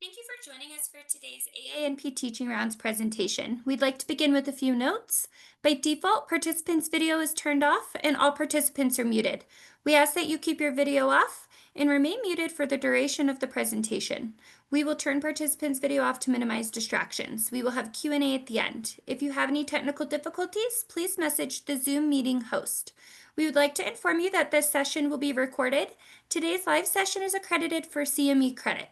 Thank you for joining us for today's AANP Teaching Rounds presentation. We'd like to begin with a few notes. By default, participants' video is turned off and all participants are muted. We ask that you keep your video off and remain muted for the duration of the presentation. We will turn participants' video off to minimize distractions. We will have Q&A at the end. If you have any technical difficulties, please message the Zoom meeting host. We would like to inform you that this session will be recorded. Today's live session is accredited for CME credit.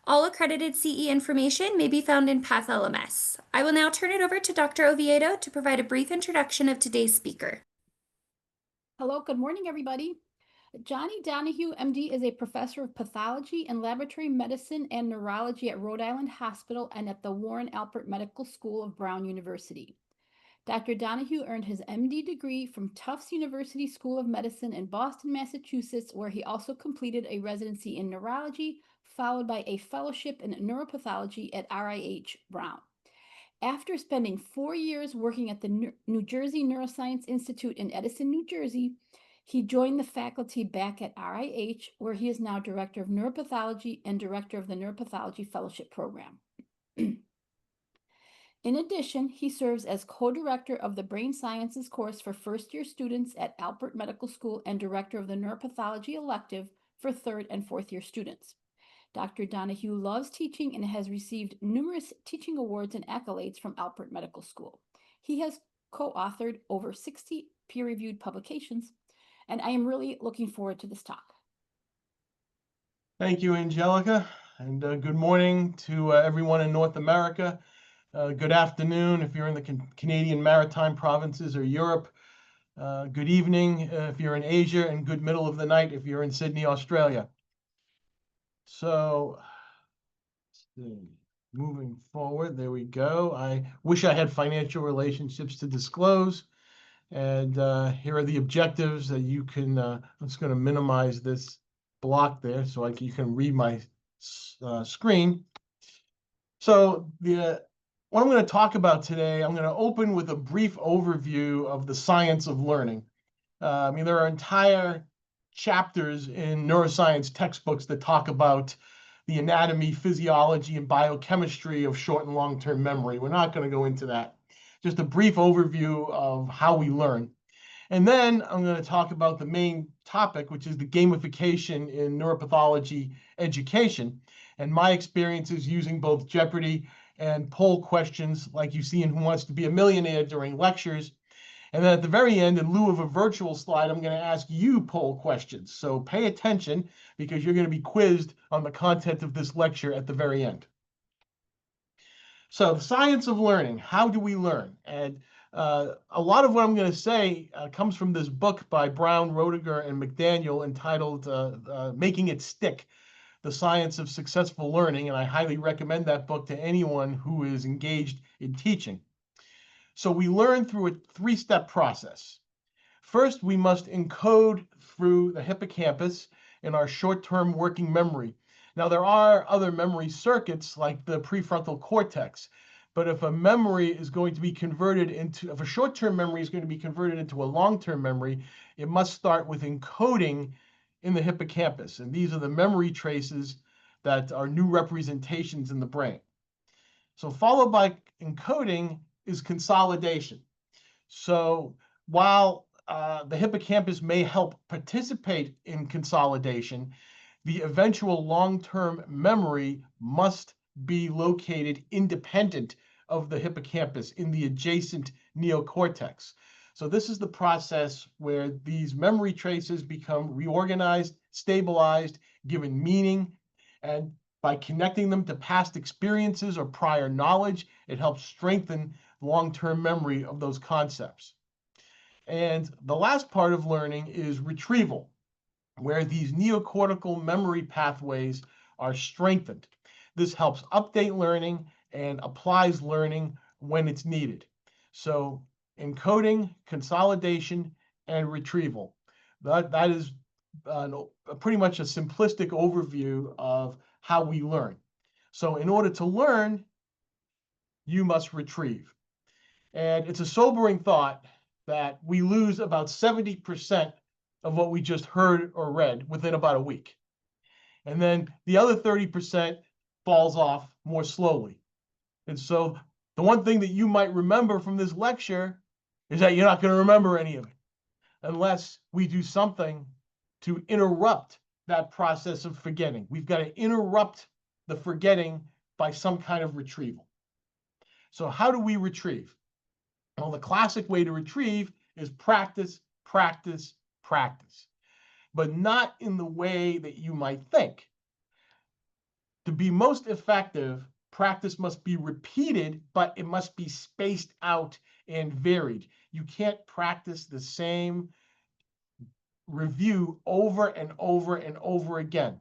All accredited CE information may be found in Path LMS. I will now turn it over to Dr. Oviedo to provide a brief introduction of today's speaker. Hello, good morning, everybody. Johnny Donahue, MD, is a professor of pathology and laboratory medicine and neurology at Rhode Island Hospital and at the Warren Alpert Medical School of Brown University. Dr. Donahue earned his MD degree from Tufts University School of Medicine in Boston, Massachusetts, where he also completed a residency in neurology, followed by a fellowship in neuropathology at RIH Brown. After spending 4 years working at the New Jersey Neuroscience Institute in Edison, New Jersey, he joined the faculty back at RIH, where he is now Director of Neuropathology and Director of the Neuropathology Fellowship Program. In addition, he serves as co-director of the Brain Sciences course for first-year students at Alpert Medical School and Director of the Neuropathology elective for third and fourth-year students. Dr. Donahue loves teaching and has received numerous teaching awards and accolades from Alpert Medical School. He has co-authored over 60 peer-reviewed publications, and I am really looking forward to this talk. Thank you, Angelica, and good morning to everyone in North America. Good afternoon if you're in the Canadian Maritime provinces or Europe. Good evening if you're in Asia, and good middle of the night if you're in Sydney, Australia. So, moving forward, there we go. I wish I had financial relationships to disclose. And here are the objectives that you can, I'm just going to minimize this block there so you can read my screen. So what I'm going to talk about today, I'm going to open with a brief overview of the science of learning. I mean, there are entire chapters in neuroscience textbooks that talk about the anatomy, physiology, and biochemistry of short and long-term memory. We're not going to go into that. Just a brief overview of how we learn. And then I'm going to talk about the main topic, which is the gamification in neuropathology education, and my experiences using both Jeopardy and poll questions like you see in Who Wants to Be a Millionaire during lectures. And then at the very end, in lieu of a virtual slide, I'm going to ask you poll questions. So pay attention because you're going to be quizzed on the content of this lecture at the very end. So the science of learning, how do we learn? And a lot of what I'm going to say comes from this book by Brown, Roediger, and McDaniel entitled Making It Stick, The Science of Successful Learning. And I highly recommend that book to anyone who is engaged in teaching. So we learn through a three-step process. First, we must encode through the hippocampus in our short-term working memory. Now, there are other memory circuits like the prefrontal cortex, but if a memory is going to be converted into, if a short-term memory is going to be converted into a long-term memory, it must start with encoding in the hippocampus. And these are the memory traces that are new representations in the brain. So followed by encoding is consolidation. So while the hippocampus may help participate in consolidation, the eventual long-term memory must be located independent of the hippocampus in the adjacent neocortex. So this is the process where these memory traces become reorganized, stabilized, given meaning, and by connecting them to past experiences or prior knowledge, it helps strengthen long-term memory of those concepts. And the last part of learning is retrieval, where these neocortical memory pathways are strengthened. This helps update learning and applies learning when it's needed. So encoding, consolidation, and retrieval. That is pretty much a simplistic overview of how we learn. So in order to learn, you must retrieve. And it's a sobering thought that we lose about 70% of what we just heard or read within about a week. And then the other 30% falls off more slowly. And so the one thing that you might remember from this lecture is that you're not going to remember any of it unless we do something to interrupt that process of forgetting. We've got to interrupt the forgetting by some kind of retrieval. So how do we retrieve? Well, the classic way to retrieve is practice, practice, practice, but not in the way that you might think. To be most effective, practice must be repeated, but it must be spaced out and varied. You can't practice the same review over and over and over again,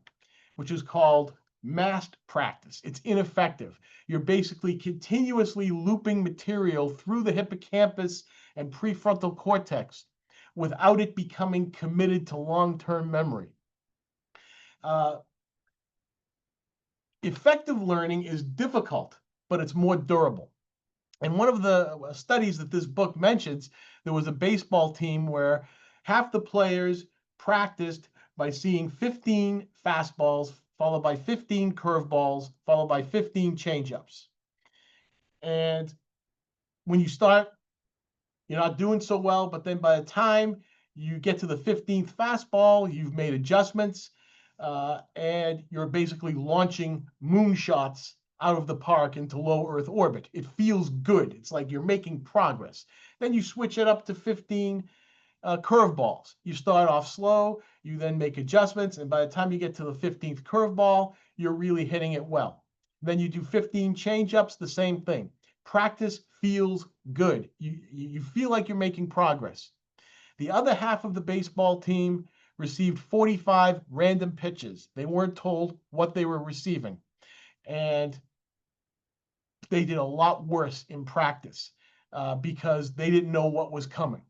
which is called massed practice. It's ineffective. You're basically continuously looping material through the hippocampus and prefrontal cortex without it becoming committed to long-term memory. Effective learning is difficult, but it's more durable. And one of the studies that this book mentions, there was a baseball team where half the players practiced by seeing 15 fastballs, followed by 15 curveballs, followed by 15 changeups. And when you start, you're not doing so well, but then by the time you get to the 15th fastball, you've made adjustments, and you're basically launching moonshots out of the park into low Earth orbit. It feels good. It's like you're making progress. Then you switch it up to 15 curveballs. You start off slow, you then make adjustments, and by the time you get to the 15th curveball, you're really hitting it well. Then you do 15 changeups, the same thing. Practice feels good. You feel like you're making progress. The other half of the baseball team received 45 random pitches. They weren't told what they were receiving. And they did a lot worse in practice because they didn't know what was coming.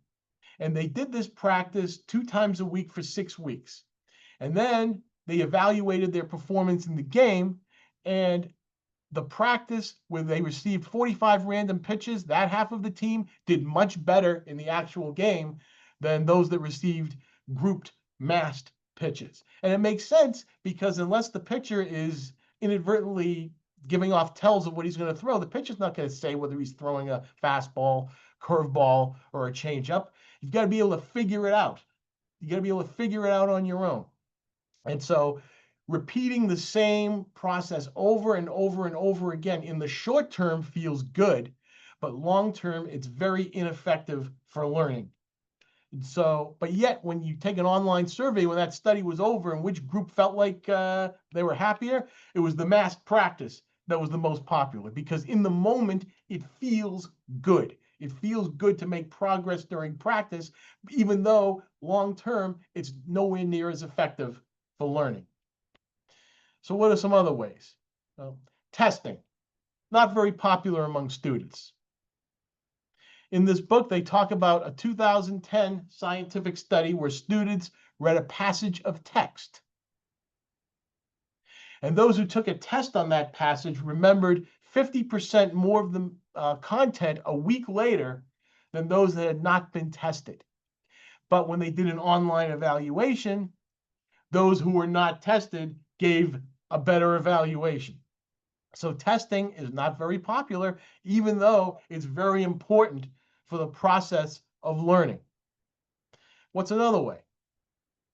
And they did this practice 2 times a week for 6 weeks. And then they evaluated their performance in the game, and the practice where they received 45 random pitches, that half of the team did much better in the actual game than those that received grouped massed pitches. And it makes sense because unless the pitcher is inadvertently giving off tells of what he's going to throw, the pitcher's not going to say whether he's throwing a fastball, curveball, or a changeup. You've got to be able to figure it out. You got to be able to figure it out on your own. And so repeating the same process over and over and over again in the short term feels good, but long term, it's very ineffective for learning. And so, but yet when you take an online survey, when that study was over and which group felt like they were happier, it was the mass practice that was the most popular because in the moment, it feels good. It feels good to make progress during practice, even though long term, it's nowhere near as effective for learning. So what are some other ways? Well, testing, not very popular among students. In this book, they talk about a 2010 scientific study where students read a passage of text. And those who took a test on that passage remembered 50% more of the content a week later than those that had not been tested. But when they did an online evaluation, those who were not tested gave a better evaluation. So testing is not very popular, even though it's very important for the process of learning. What's another way?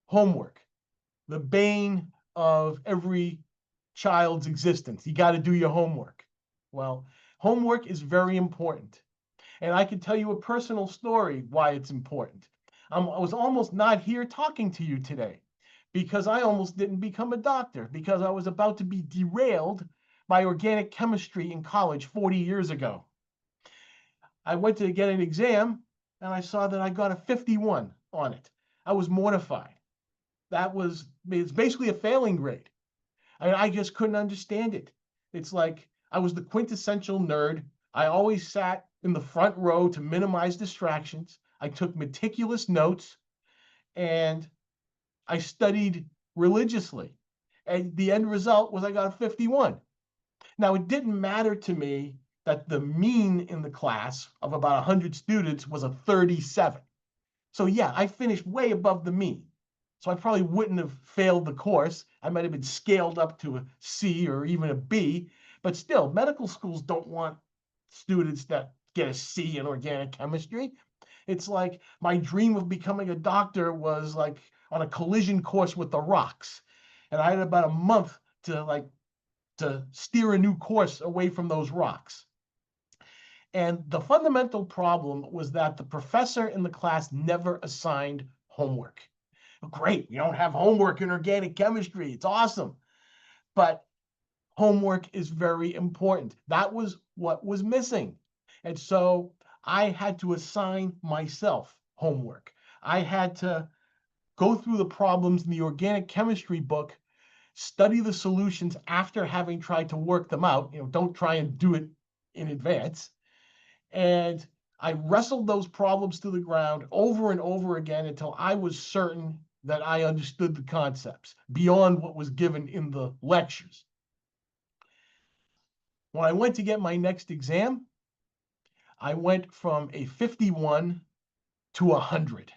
Homework, the bane of every child's existence. You got to do your homework. Well, homework is very important. And I can tell you a personal story why it's important. I was almost not here talking to you today because I almost didn't become a doctor because I was about to be derailed by organic chemistry in college 40 years ago. I went to get an exam and I saw that I got a 51 on it. I was mortified. It's basically a failing grade. I just couldn't understand it. It's like I was the quintessential nerd. I always sat in the front row to minimize distractions. I took meticulous notes and I studied religiously. And the end result was I got a 51. Now, it didn't matter to me that the mean in the class of about 100 students was a 37. So yeah, I finished way above the mean. So I probably wouldn't have failed the course. I might have been scaled up to a C or even a B, but still, medical schools don't want students that get a C in organic chemistry. It's like my dream of becoming a doctor was like on a collision course with the rocks. And I had about a month to steer a new course away from those rocks. And the fundamental problem was that the professor in the class never assigned homework. Great, we don't have homework in organic chemistry. It's awesome. But homework is very important. That was what was missing. And so I had to assign myself homework. I had to go through the problems in the organic chemistry book, study the solutions after having tried to work them out. Don't try and do it in advance. And I wrestled those problems to the ground over and over again until I was certain that I understood the concepts beyond what was given in the lectures. When I went to get my next exam, I went from a 51 to 100.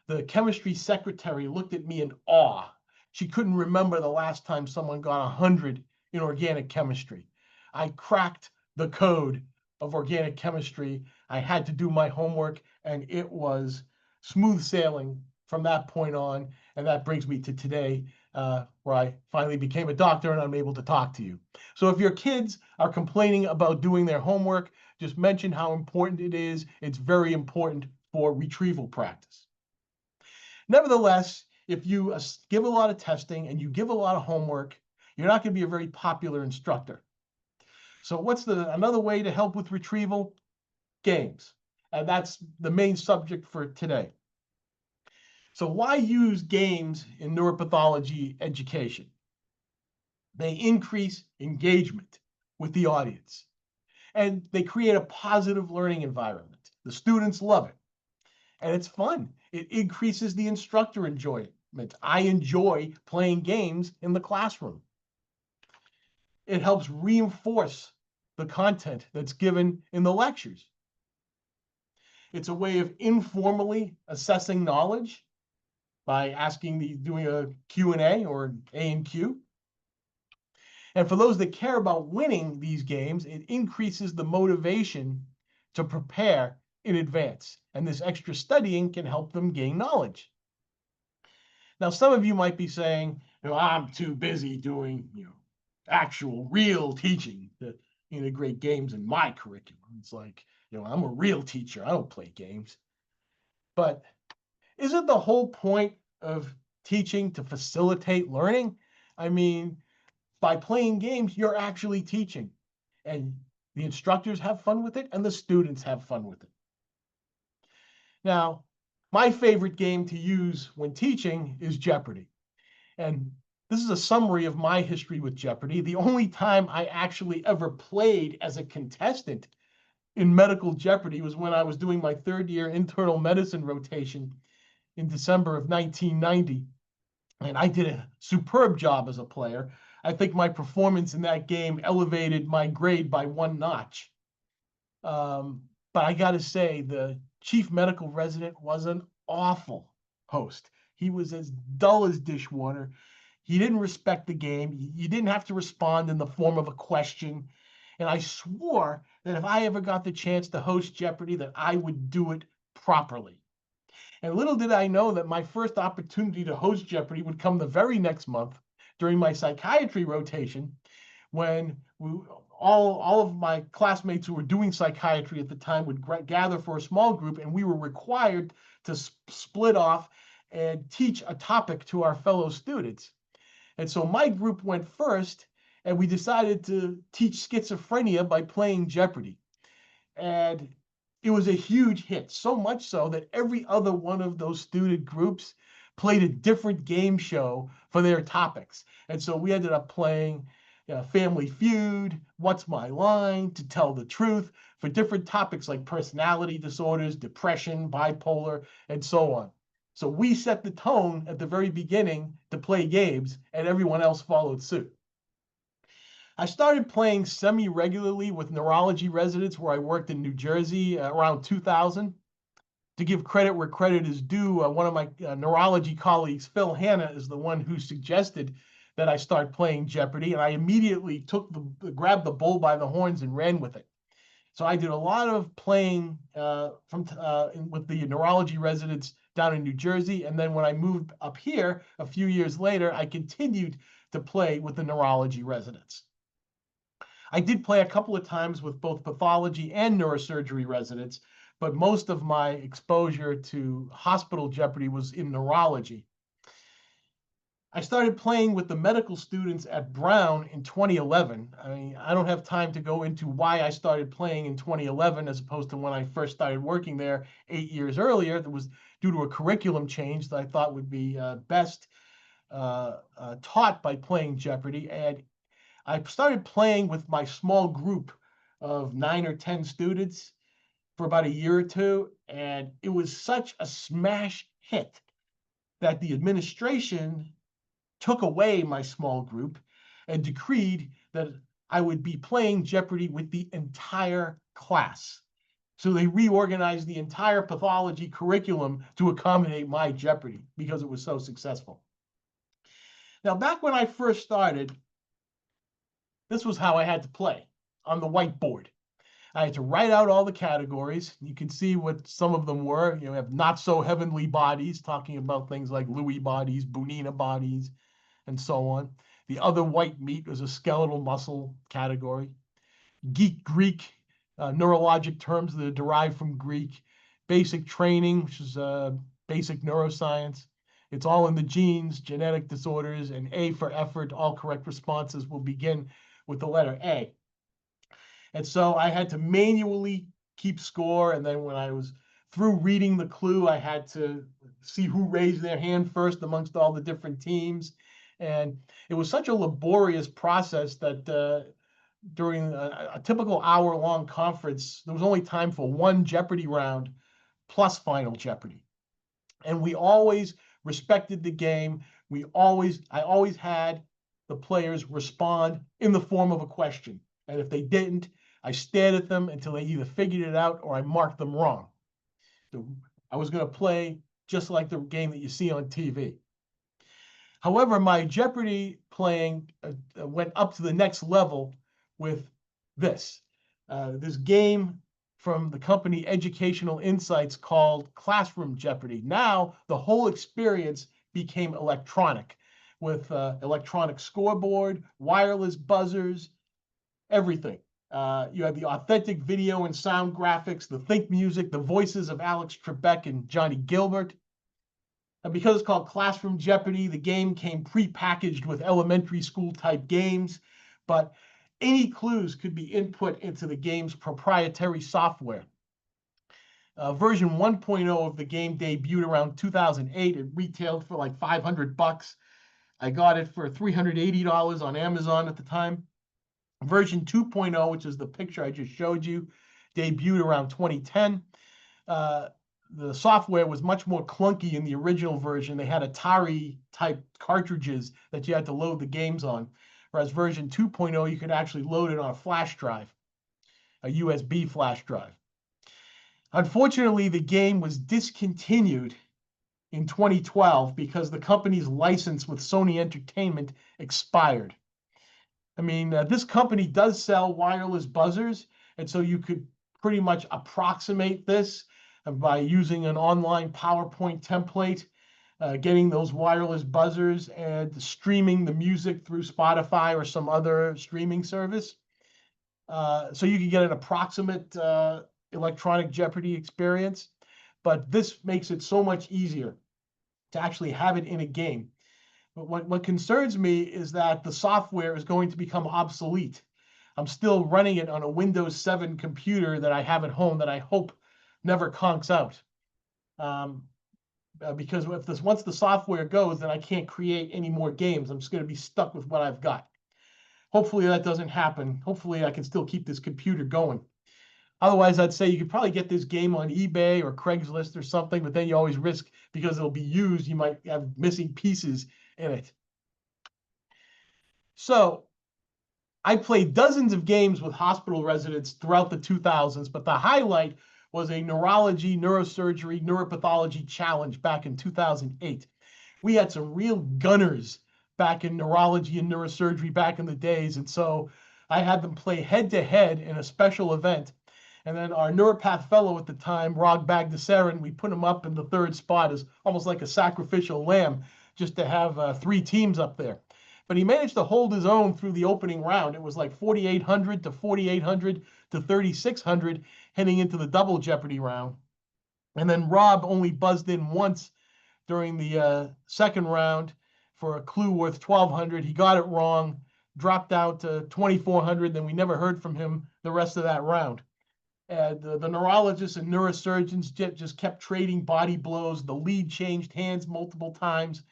The chemistry secretary looked at me in awe. She couldn't remember the last time someone got 100 in organic chemistry. I cracked the code of organic chemistry. I had to do my homework, and it was smooth sailing from that point on. And that brings me to today, where I finally became a doctor and I'm able to talk to you. So if your kids are complaining about doing their homework, just mention how important it is. It's very important for retrieval practice. Nevertheless, if you give a lot of testing and you give a lot of homework, you're not going to be a very popular instructor. So what's another way to help with retrieval? Games. And that's the main subject for today. So why use games in neuropathology education? They increase engagement with the audience, and they create a positive learning environment. The students love it, and it's fun. It increases the instructor enjoyment. I enjoy playing games in the classroom. It helps reinforce the content that's given in the lectures. It's a way of informally assessing knowledge by doing a Q&A or an A&Q. And for those that care about winning these games, it increases the motivation to prepare in advance. And this extra studying can help them gain knowledge. Now, some of you might be saying, I'm too busy doing, actual real teaching to integrate games in my curriculum. It's like, I'm a real teacher. I don't play games. But isn't the whole point of teaching to facilitate learning? I mean, by playing games, you're actually teaching. And the instructors have fun with it, and the students have fun with it. Now, my favorite game to use when teaching is Jeopardy. And this is a summary of my history with Jeopardy. The only time I actually ever played as a contestant in medical Jeopardy was when I was doing my third year internal medicine rotation in December of 1990. And I did a superb job as a player. I think my performance in that game elevated my grade by 1 notch. But I got to say, the chief medical resident was an awful host. He was as dull as dishwater. He didn't respect the game. You didn't have to respond in the form of a question. And I swore that if I ever got the chance to host Jeopardy, that I would do it properly. And little did I know that my first opportunity to host Jeopardy would come the very next month during my psychiatry rotation, when all of my classmates who were doing psychiatry at the time would gather for a small group, and we were required to split off and teach a topic to our fellow students. And so my group went first, and we decided to teach schizophrenia by playing Jeopardy. And it was a huge hit, so much so that every other one of those student groups played a different game show for their topics. And so we ended up playing Family Feud, What's My Line, To Tell the Truth, for different topics like personality disorders, depression, bipolar, and so on. So we set the tone at the very beginning to play games, and everyone else followed suit. I started playing semi-regularly with neurology residents where I worked in New Jersey around 2000. to give credit where credit is due, one of my neurology colleagues, Phil Hanna, is the one who suggested that I start playing Jeopardy, and I immediately grabbed the bull by the horns and ran with it. So I did a lot of playing with the neurology residents down in New Jersey, and then when I moved up here a few years later, I continued to play with the neurology residents. I did play a couple of times with both pathology and neurosurgery residents, but most of my exposure to hospital Jeopardy was in neurology. I started playing with the medical students at Brown in 2011. I mean, I don't have time to go into why I started playing in 2011 as opposed to when I first started working there 8 years earlier. That was due to a curriculum change that I thought would be best taught by playing Jeopardy. And I started playing with my small group of 9 or 10 students for about a year or two, and it was such a smash hit that the administration took away my small group and decreed that I would be playing Jeopardy with the entire class. So they reorganized the entire pathology curriculum to accommodate my Jeopardy because it was so successful. Now, back when I first started, this was how I had to play on the whiteboard. I had to write out all the categories. You can see what some of them were. You have not so heavenly bodies, talking about things like Lewy bodies, Bunina bodies, and so on. The other white meat was a skeletal muscle category. Geek Greek, neurologic terms that are derived from Greek. Basic training, which is basic neuroscience. It's all in the genes, genetic disorders, and A for effort. All correct responses will begin with the letter A. And so I had to manually keep score. And then when I was through reading the clue, I had to see who raised their hand first amongst all the different teams. And it was such a laborious process that during a typical hour-long conference, there was only time for one Jeopardy round plus Final Jeopardy. And we always respected the game. I always had the players respond in the form of a question. And if they didn't, I stared at them until they either figured it out or I marked them wrong. So I was going to play just like the game that you see on TV. However, my Jeopardy playing went up to the next level with this. This game from the company Educational Insights called Classroom Jeopardy. Now the whole experience became electronic with electronic scoreboard, wireless buzzers, everything. You have the authentic video and sound graphics, the think music, the voices of Alex Trebek and Johnny Gilbert. And because it's called Classroom Jeopardy, the game came pre-packaged with elementary school type games, but any clues could be input into the game's proprietary software. Version 1.0 of the game debuted around 2008. It retailed for like $500. I got it for $380 on Amazon at the time. Version 2.0, which is the picture I just showed you, debuted around 2010. The software was much more clunky in the original version. They had Atari-type cartridges that you had to load the games on, whereas version 2.0, you could actually load it on a flash drive, a USB flash drive. Unfortunately, the game was discontinued in 2012 because the company's license with Sony Entertainment expired. I mean, this company does sell wireless buzzers, and so you could pretty much approximate this by using an online PowerPoint template, getting those wireless buzzers and streaming the music through Spotify or some other streaming service. So you can get an approximate electronic Jeopardy experience, but this makes it so much easier to actually have it in a game. But what concerns me is that the software is going to become obsolete. I'm still running it on a Windows 7 computer that I have at home that I hope never conks out. Because once the software goes, then I can't create any more games. I'm just going to be stuck with what I've got. Hopefully that doesn't happen. Hopefully I can still keep this computer going. Otherwise, I'd say you could probably get this game on eBay or Craigslist or something, but then you always risk, because it'll be used, you might have missing pieces in it. So I played dozens of games with hospital residents throughout the 2000s, but the highlight was a neurology, neurosurgery, neuropathology challenge back in 2008. We had some real gunners back in neurology and neurosurgery back in the days. And so I had them play head to head in a special event. And then our Neuropath fellow at the time, Rog Bagdasarian, we put him up in the third spot as almost like a sacrificial lamb just to have 3 teams up there. But he managed to hold his own through the opening round. It was like 4,800 to 4,800 to 3,600 heading into the double Jeopardy round. And then Rob only buzzed in once during the second round for a clue worth 1,200. He got it wrong, dropped out to 2,400. Then we never heard from him the rest of that round. And the neurologists and neurosurgeons just kept trading body blows. The lead changed hands multiple times.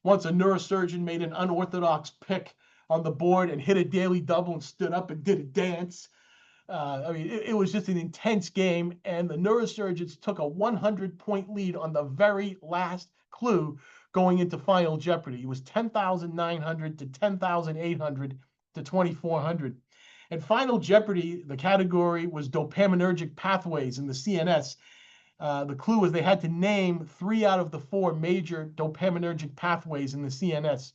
Once a neurosurgeon made an unorthodox pick on the board and hit a daily double and stood up and did a dance. I mean, it was just an intense game, and the neurosurgeons took a 100-point lead on the very last clue going into Final Jeopardy. It was 10,900 to 10,800 to 2,400. And Final Jeopardy, the category was dopaminergic pathways in the CNS. The clue was they had to name 3 out of the 4 major dopaminergic pathways in the CNS.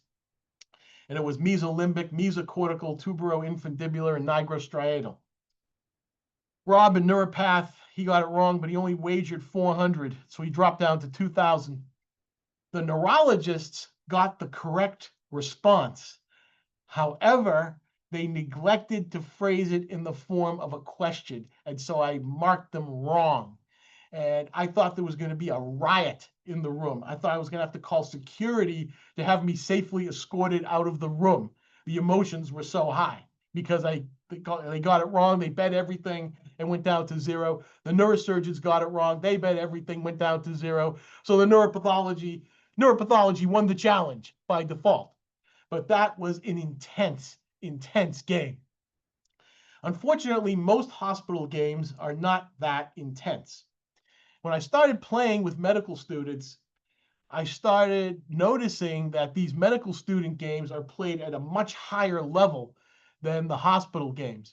And it was mesolimbic, mesocortical, tuberoinfundibular, and nigrostriatal. Rob in Neuropath, he got it wrong, but he only wagered 400, so he dropped down to 2,000. The neurologists got the correct response. However, they neglected to phrase it in the form of a question, and so I marked them wrong. And I thought there was going to be a riot in the room. I thought I was going to have to call security to have me safely escorted out of the room. The emotions were so high because they got it wrong. They bet everything and went down to 0. The neurosurgeons got it wrong. They bet everything, went down to 0. So the neuropathology won the challenge by default. But that was an intense game. Unfortunately, most hospital games are not that intense. When I started playing with medical students, I started noticing that these medical student games are played at a much higher level than the hospital games.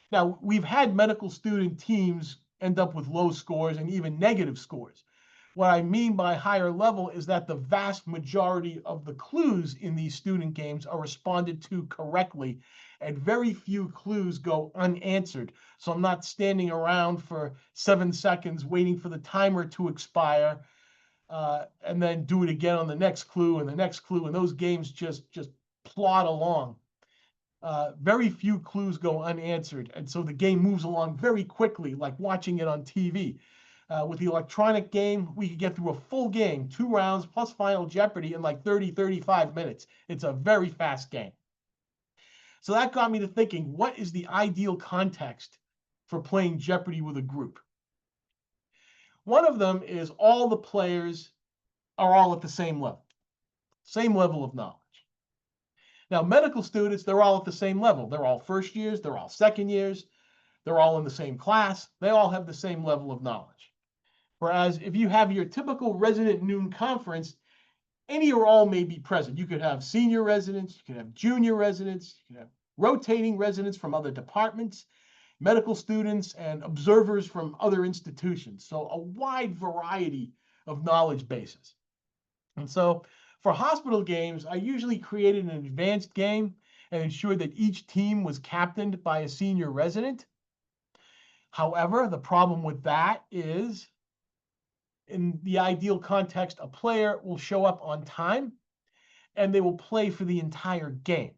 Now, we've had medical student teams end up with low scores and even negative scores. What I mean by higher level is that the vast majority of the clues in these student games are responded to correctly, and very few clues go unanswered. So I'm not standing around for 7 seconds waiting for the timer to expire and then do it again on the next clue and the next clue, and those games just plod along. Very few clues go unanswered, and so the game moves along very quickly, like watching it on TV. With the electronic game, we could get through a full game, 2 rounds plus Final Jeopardy in like 30-35 minutes. It's a very fast game. So that got me to thinking, what is the ideal context for playing Jeopardy with a group? One of them is all the players are all at the same level of knowledge. Now, medical students, they're all at the same level. They're all first years, they're all second years, they're all in the same class, they all have the same level of knowledge. Whereas if you have your typical resident noon conference, any or all may be present. You could have senior residents, you could have junior residents, you could have rotating residents from other departments, medical students, and observers from other institutions. So a wide variety of knowledge bases. And so for hospital games, I usually created an advanced game and ensured that each team was captained by a senior resident. However, the problem with that is, in the ideal context, a player will show up on time and they will play for the entire game.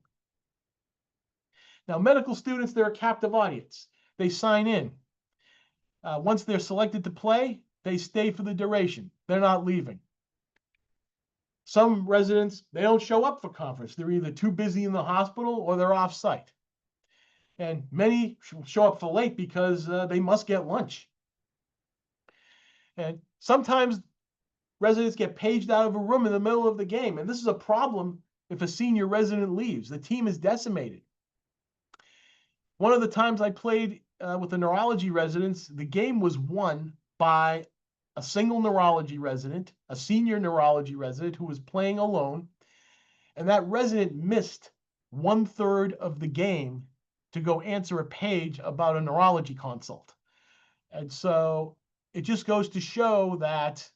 Now, medical students, they're a captive audience. They sign in. Once they're selected to play, they stay for the duration. They're not leaving. Some residents, they don't show up for conference. They're either too busy in the hospital or they're off-site. And many show up for late because they must get lunch. And sometimes residents get paged out of a room in the middle of the game. And this is a problem if a senior resident leaves. The team is decimated. One of the times I played with the neurology residents, the game was won by a single neurology resident, a senior neurology resident who was playing alone. And that resident missed 1/3 of the game to go answer a page about a neurology consult. And so it just goes to show that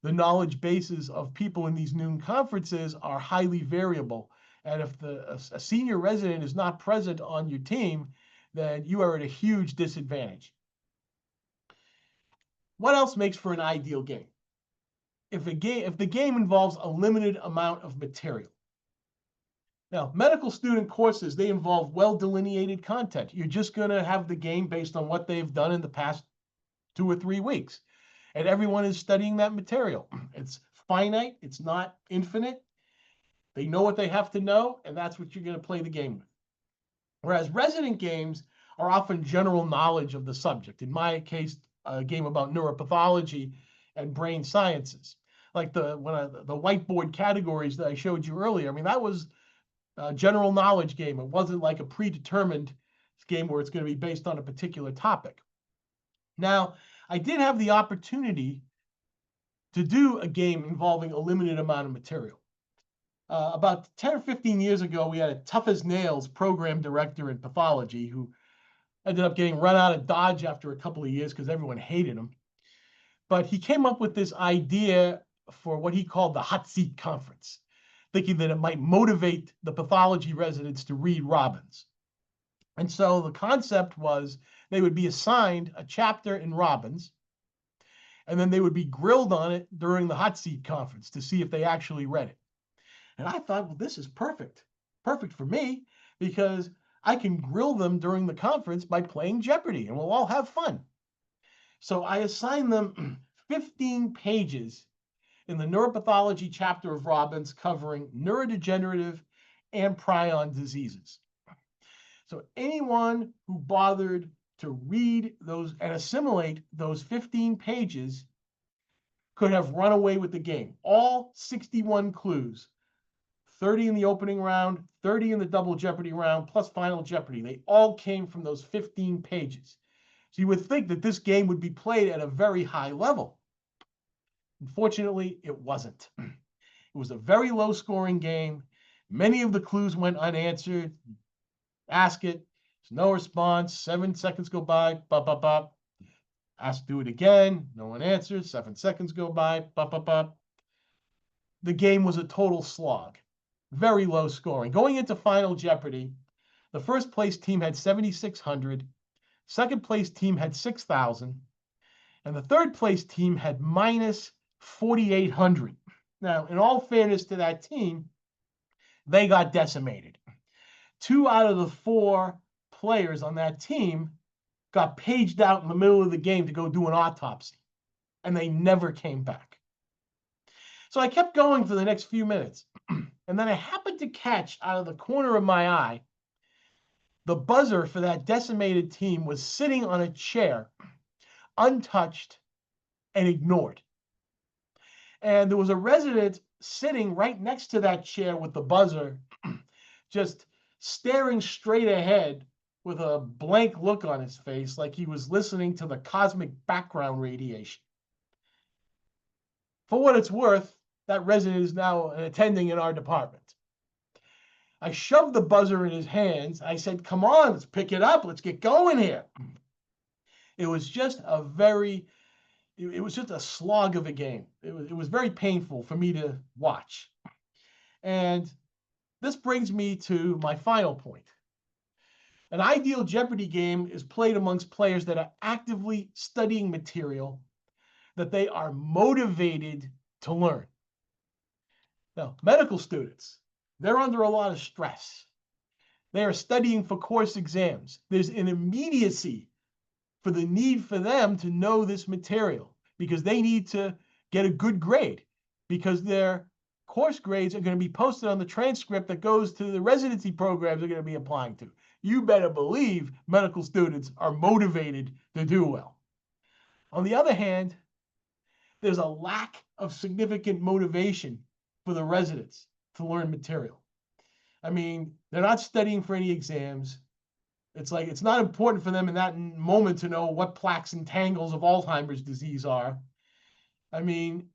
the knowledge bases of people in these noon conferences are highly variable. And if a senior resident is not present on your team, then you are at a huge disadvantage. What else makes for an ideal game? If the game involves a limited amount of material. Now, medical student courses, they involve well-delineated content. You're just going to have the game based on what they've done in the past 2 or 3 weeks. And everyone is studying that material. It's finite, it's not infinite. They know what they have to know, and that's what you're going to play the game with. Whereas resident games are often general knowledge of the subject. In my case, a game about neuropathology and brain sciences. Like the whiteboard categories that I showed you earlier. I mean, that was a general knowledge game. It wasn't like a predetermined game where it's going to be based on a particular topic. Now, I did have the opportunity to do a game involving a limited amount of material. About 10 or 15 years ago, we had a tough as nails program director in pathology who ended up getting run out of Dodge after a couple of years because everyone hated him. But he came up with this idea for what he called the hot seat conference, thinking that it might motivate the pathology residents to read Robbins. And so the concept was they would be assigned a chapter in Robbins, and then they would be grilled on it during the hot seat conference to see if they actually read it. And I thought, well, this is perfect. Perfect for me, because I can grill them during the conference by playing Jeopardy, and we'll all have fun. So I assigned them 15 pages in the neuropathology chapter of Robbins covering neurodegenerative and prion diseases. So anyone who bothered to read those and assimilate those 15 pages could have run away with the game. All 61 clues, 30 in the opening round, 30 in the double Jeopardy round, plus Final Jeopardy. They all came from those 15 pages. So you would think that this game would be played at a very high level. Unfortunately, it wasn't. It was a very low scoring game. Many of the clues went unanswered. Ask it, there's no response. 7 seconds go by, bop, bop, bop. Ask to do it again, no one answers. 7 seconds go by, bop, bop, bop. The game was a total slog. Very low scoring. Going into Final Jeopardy, the first place team had 7,600, second place team had 6,000, and the third place team had minus 4,800. Now, in all fairness to that team, they got decimated. 2 out of the 4 players on that team got paged out in the middle of the game to go do an autopsy, and they never came back. So I kept going for the next few minutes, and then I happened to catch out of the corner of my eye the buzzer for that decimated team was sitting on a chair, untouched and ignored. And there was a resident sitting right next to that chair with the buzzer, just staring straight ahead with a blank look on his face, like he was listening to the cosmic background radiation. For what it's worth, that resident is now attending in our department. I shoved the buzzer in his hands. I said, come on, let's pick it up. Let's get going here. It was just it was just a slog of a game. It was very painful for me to watch. And this brings me to my final point. An ideal Jeopardy game is played amongst players that are actively studying material that they are motivated to learn. Now, medical students, they're under a lot of stress. They are studying for course exams. There's an immediacy for the need for them to know this material because they need to get a good grade because their course grades are going to be posted on the transcript that goes to the residency programs they're going to be applying to. You better believe medical students are motivated to do well. On the other hand, there's a lack of significant motivation for the residents to learn material. I mean, they're not studying for any exams. It's like it's not important for them in that moment to know what plaques and tangles of Alzheimer's disease are. I mean,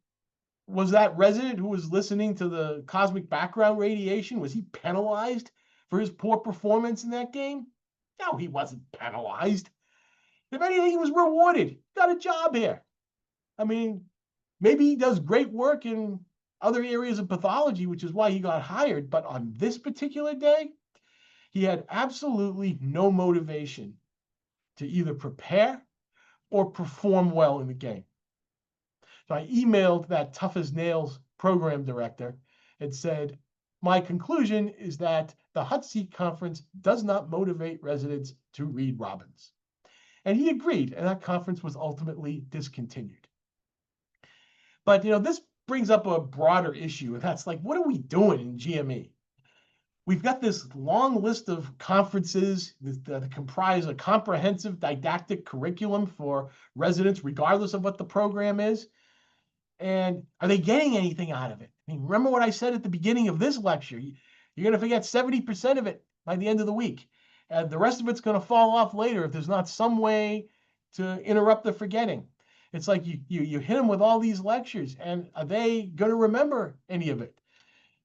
was that resident who was listening to the cosmic background radiation, was he penalized for his poor performance in that game? No, he wasn't penalized. If anything, he was rewarded. He got a job here. I mean, maybe he does great work in other areas of pathology, which is why he got hired. But on this particular day, he had absolutely no motivation to either prepare or perform well in the game. So I emailed that Tough as Nails program director and said, my conclusion is that the Hot Seat Conference does not motivate residents to read Robbins. And he agreed, and that conference was ultimately discontinued. But this brings up a broader issue, and that's like, what are we doing in GME? We've got this long list of conferences that comprise a comprehensive didactic curriculum for residents, regardless of what the program is. And are they getting anything out of it? I mean, remember what I said at the beginning of this lecture? You're going to forget 70% of it by the end of the week. And the rest of it's going to fall off later if there's not some way to interrupt the forgetting. It's like you hit them with all these lectures, and are they going to remember any of it?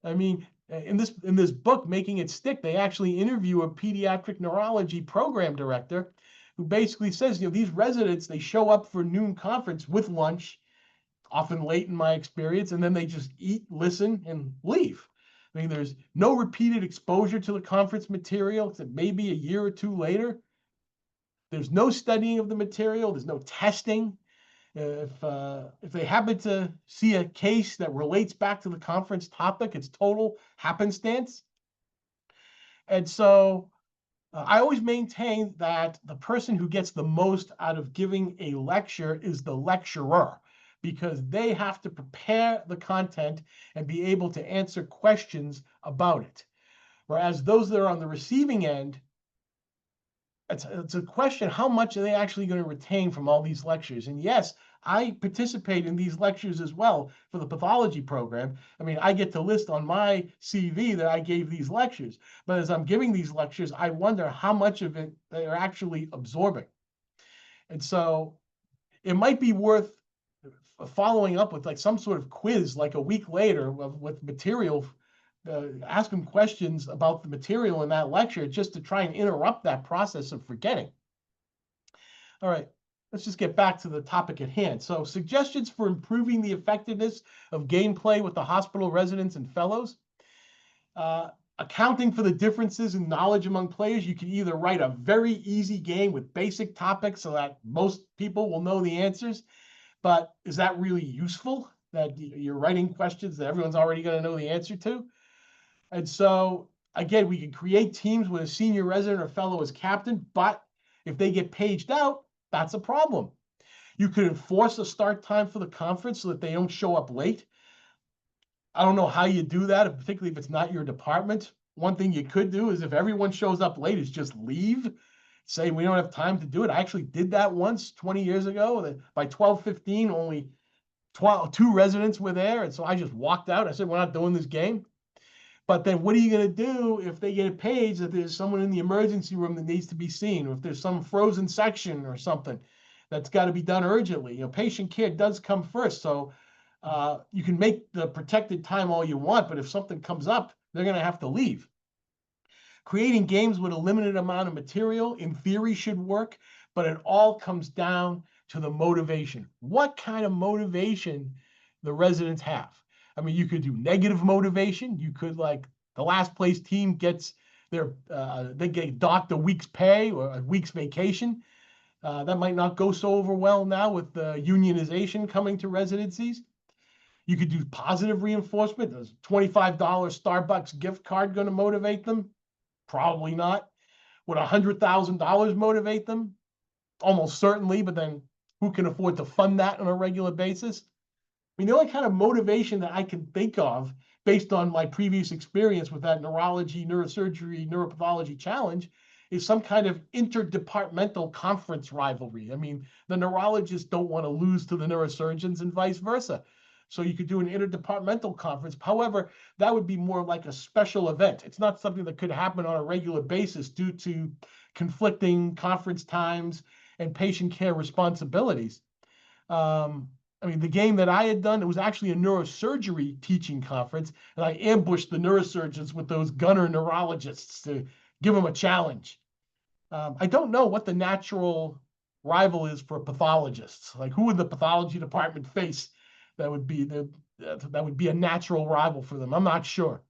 I mean, in this book, Making It Stick, they actually interview a pediatric neurology program director who basically says, these residents, they show up for noon conference with lunch, often late in my experience, and then they just eat, listen, and leave. I mean, there's no repeated exposure to the conference material, except maybe a year or two later. There's no studying of the material. There's no testing. If they happen to see a case that relates back to the conference topic, it's total happenstance. And so I always maintain that the person who gets the most out of giving a lecture is the lecturer, because they have to prepare the content and be able to answer questions about it. Whereas those that are on the receiving end, it's a question, how much are they actually going to retain from all these lectures? And yes, I participate in these lectures as well for the pathology program. I mean, I get to list on my CV that I gave these lectures. But as I'm giving these lectures, I wonder how much of it they're actually absorbing. And so it might be worth following up with like some sort of quiz like a week later with material, ask them questions about the material in that lecture just to try and interrupt that process of forgetting. All right, let's just get back to the topic at hand. So suggestions for improving the effectiveness of gameplay with the hospital residents and fellows. Accounting for the differences in knowledge among players, you can either write a very easy game with basic topics so that most people will know the answers, but is that really useful, that you're writing questions that everyone's already going to know the answer to? And so, again, we can create teams with a senior resident or fellow as captain, but if they get paged out, that's a problem. You could enforce a start time for the conference so that they don't show up late. I don't know how you do that, particularly if it's not your department. One thing you could do is if everyone shows up late, is just leave. Say, we don't have time to do it. I actually did that once 20 years ago. By 12:15, only 2 residents were there. And so I just walked out. I said, we're not doing this game. But then what are you going to do if they get a page that there's someone in the emergency room that needs to be seen, or if there's some frozen section or something that's got to be done urgently? Patient care does come first. So you can make the protected time all you want, but if something comes up, they're going to have to leave. Creating games with a limited amount of material, in theory, should work, but it all comes down to the motivation. What kind of motivation the residents have? I mean, you could do negative motivation. You could, like, the last place team gets they get docked a week's pay or a week's vacation. That might not go so over well now with the unionization coming to residencies. You could do positive reinforcement. Does $25 Starbucks gift card going to motivate them? Probably not. Would $100,000 motivate them? Almost certainly, but then who can afford to fund that on a regular basis? I mean, the only kind of motivation that I can think of based on my previous experience with that neurology, neurosurgery, neuropathology challenge is some kind of interdepartmental conference rivalry. I mean, the neurologists don't want to lose to the neurosurgeons and vice versa. So you could do an interdepartmental conference. However, that would be more like a special event. It's not something that could happen on a regular basis due to conflicting conference times and patient care responsibilities. I mean, the game that I had done, it was actually a neurosurgery teaching conference, and I ambushed the neurosurgeons with those gunner neurologists to give them a challenge. I don't know what the natural rival is for pathologists. Like, who would the pathology department face that would be a natural rival for them? I'm not sure.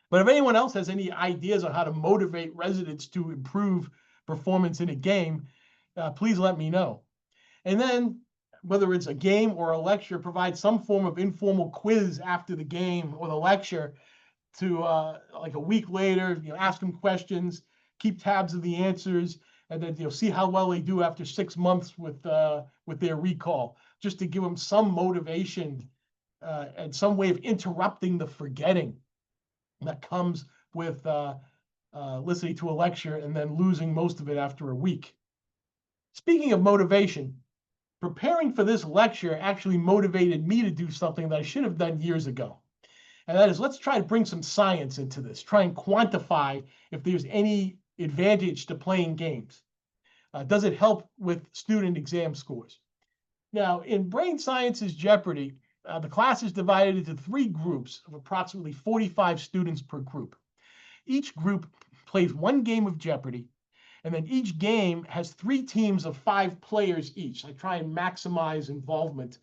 But if anyone else has any ideas on how to motivate residents to improve performance in a game, please let me know. And then, whether it's a game or a lecture, provide some form of informal quiz after the game or the lecture to, like a week later, ask them questions, keep tabs of the answers, and then see how well they do after 6 months with their recall, just to give them some motivation and some way of interrupting the forgetting that comes with listening to a lecture and then losing most of it after a week. Speaking of motivation, preparing for this lecture actually motivated me to do something that I should have done years ago. And that is, let's try to bring some science into this, try and quantify if there's any advantage to playing games. Does it help with student exam scores? Now, in Brain Sciences Jeopardy, the class is divided into 3 groups of approximately 45 students per group. Each group plays 1 game of Jeopardy, and then each game has 3 teams of 5 players each. I try and maximize involvement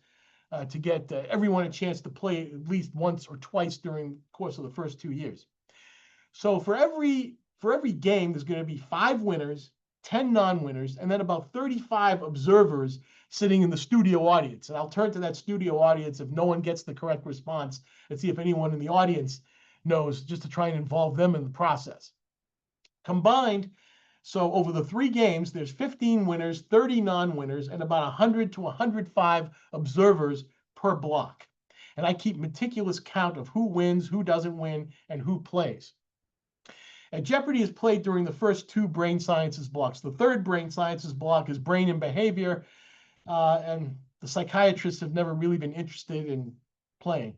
to get everyone a chance to play at least once or twice during the course of the first 2 years. So for every game, there's going to be 5 winners, 10 non-winners, and then about 35 observers sitting in the studio audience. And I'll turn to that studio audience if no one gets the correct response and see if anyone in the audience knows, just to try and involve them in the process. Combined, so over the 3 games, there's 15 winners, 30 non-winners, and about 100 to 105 observers per block. And I keep meticulous count of who wins, who doesn't win, and who plays. And Jeopardy is played during the first 2 brain sciences blocks. The third brain sciences block is brain and behavior, and the psychiatrists have never really been interested in playing.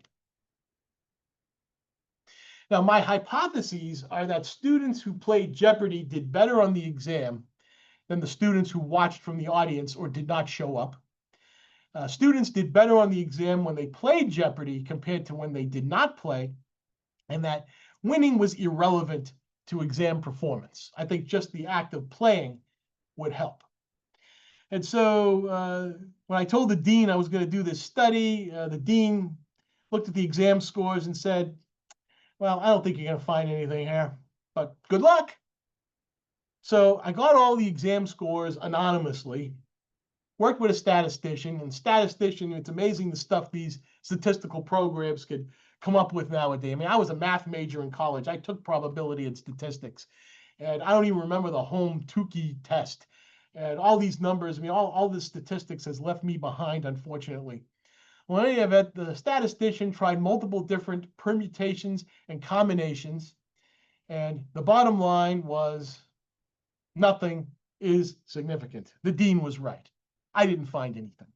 Now, my hypotheses are that students who played Jeopardy did better on the exam than the students who watched from the audience or did not show up. Students did better on the exam when they played Jeopardy compared to when they did not play, and that winning was irrelevant to exam performance. I think just the act of playing would help. And so when I told the dean I was going to do this study, the dean looked at the exam scores and said, well, I don't think you're going to find anything here, but good luck. So I got all the exam scores anonymously, worked with a statistician, and it's amazing the stuff these statistical programs could come up with nowadays. I mean, I was a math major in college. I took probability and statistics, and I don't even remember the home Tukey test. And all these numbers, I mean, all the statistics has left me behind, unfortunately. Well, in any event, the statistician tried multiple different permutations and combinations, and the bottom line was nothing is significant. The dean was right. I didn't find anything.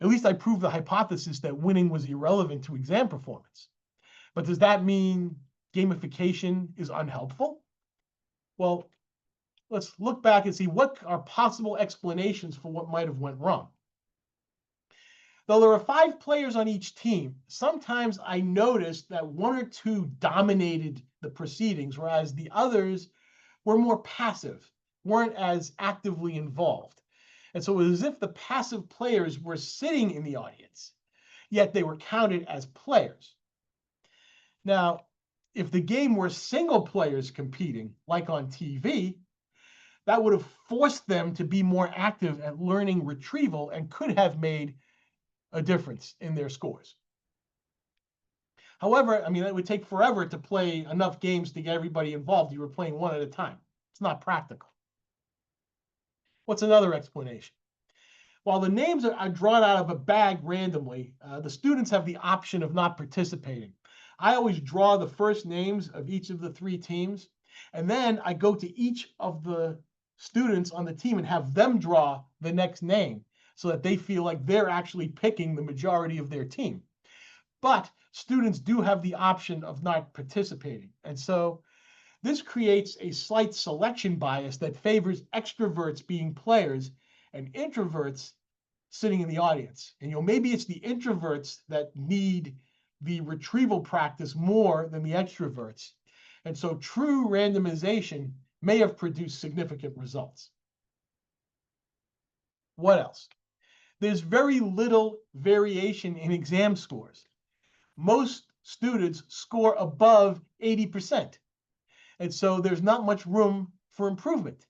At least I proved the hypothesis that winning was irrelevant to exam performance. But does that mean gamification is unhelpful? Well, let's look back and see what are possible explanations for what might have went wrong. Though there are 5 players on each team, sometimes I noticed that 1 or 2 dominated the proceedings, whereas the others were more passive, weren't as actively involved. And so it was as if the passive players were sitting in the audience, yet they were counted as players. Now, if the game were single players competing, like on TV, that would have forced them to be more active at learning retrieval and could have made a difference in their scores. However, I mean, it would take forever to play enough games to get everybody involved. You were playing one at a time. It's not practical. What's another explanation? While the names are drawn out of a bag randomly, the students have the option of not participating. I always draw the first names of each of the 3 teams, and then I go to each of the students on the team and have them draw the next name so that they feel like they're actually picking the majority of their team. But students do have the option of not participating. And so this creates a slight selection bias that favors extroverts being players and introverts sitting in the audience. And maybe it's the introverts that need the retrieval practice more than the extroverts. And so true randomization may have produced significant results. What else? There's very little variation in exam scores. Most students score above 80%. And so there's not much room for improvement.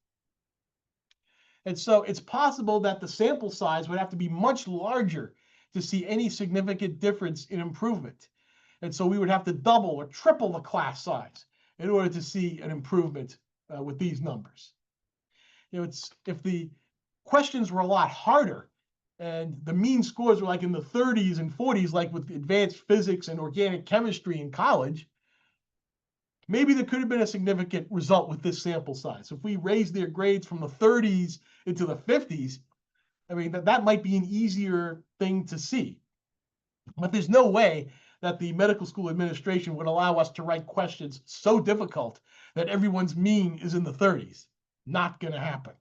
And so it's possible that the sample size would have to be much larger to see any significant difference in improvement. And so we would have to double or triple the class size in order to see an improvement with these numbers. If the questions were a lot harder and the mean scores were like in the 30s and 40s, like with advanced physics and organic chemistry in college, maybe there could have been a significant result with this sample size. If we raised their grades from the 30s into the 50s, I mean, that might be an easier thing to see. But there's no way that the medical school administration would allow us to write questions so difficult that everyone's mean is in the 30s. Not going to happen.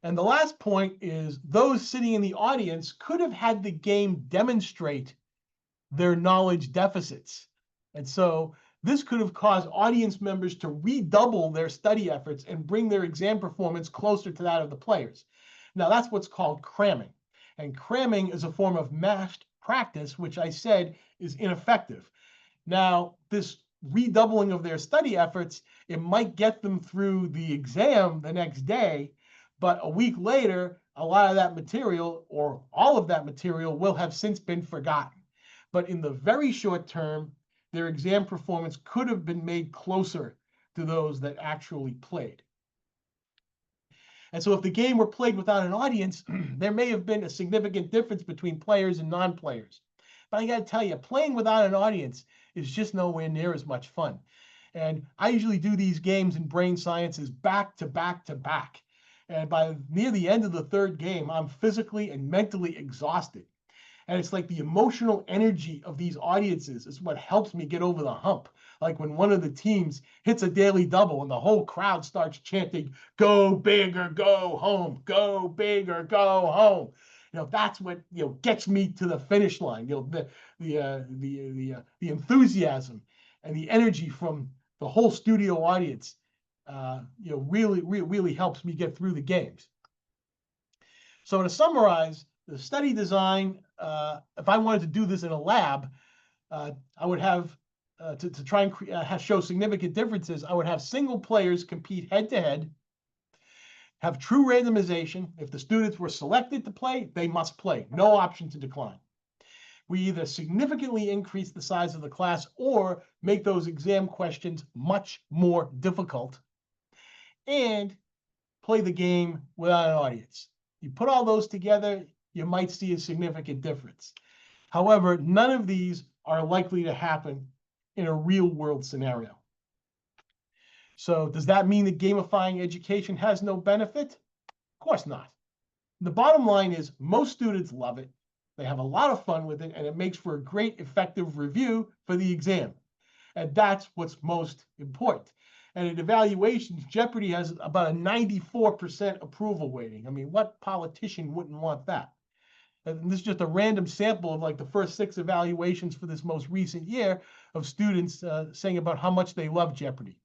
And the last point is those sitting in the audience could have had the game demonstrate their knowledge deficits. And so this could have caused audience members to redouble their study efforts and bring their exam performance closer to that of the players. Now, that's what's called cramming. And cramming is a form of matched practice, which I said is ineffective. Now, this redoubling of their study efforts, it might get them through the exam the next day, but a week later, a lot of that material or all of that material will have since been forgotten. But in the very short term, their exam performance could have been made closer to those that actually played. And so if the game were played without an audience, there may have been a significant difference between players and non-players. But I got to tell you, playing without an audience is just nowhere near as much fun. And I usually do these games in brain sciences back to back to back. And by near the end of the third game, I'm physically and mentally exhausted. And it's like the emotional energy of these audiences is what helps me get over the hump. Like when one of the teams hits a daily double and the whole crowd starts chanting, "Go big or go home, go big or go home." That's what gets me to the finish line. The enthusiasm and the energy from the whole studio audience, really helps me get through the games. So to summarize, the study design, if I wanted to do this in a lab, I would have, to try and show significant differences, I would have single players compete head-to-head, have true randomization. If the students were selected to play, they must play. No option to decline. We either significantly increase the size of the class or make those exam questions much more difficult, and play the game without an audience. You put all those together, you might see a significant difference. However, none of these are likely to happen in a real world scenario. So does that mean that gamifying education has no benefit? Of course not. The bottom line is most students love it. They have a lot of fun with it, and it makes for a great effective review for the exam. And that's what's most important. And in evaluations, Jeopardy has about a 94% approval weighting. I mean, what politician wouldn't want that? And this is just a random sample of like the first 6 evaluations for this most recent year of students saying about how much they love Jeopardy.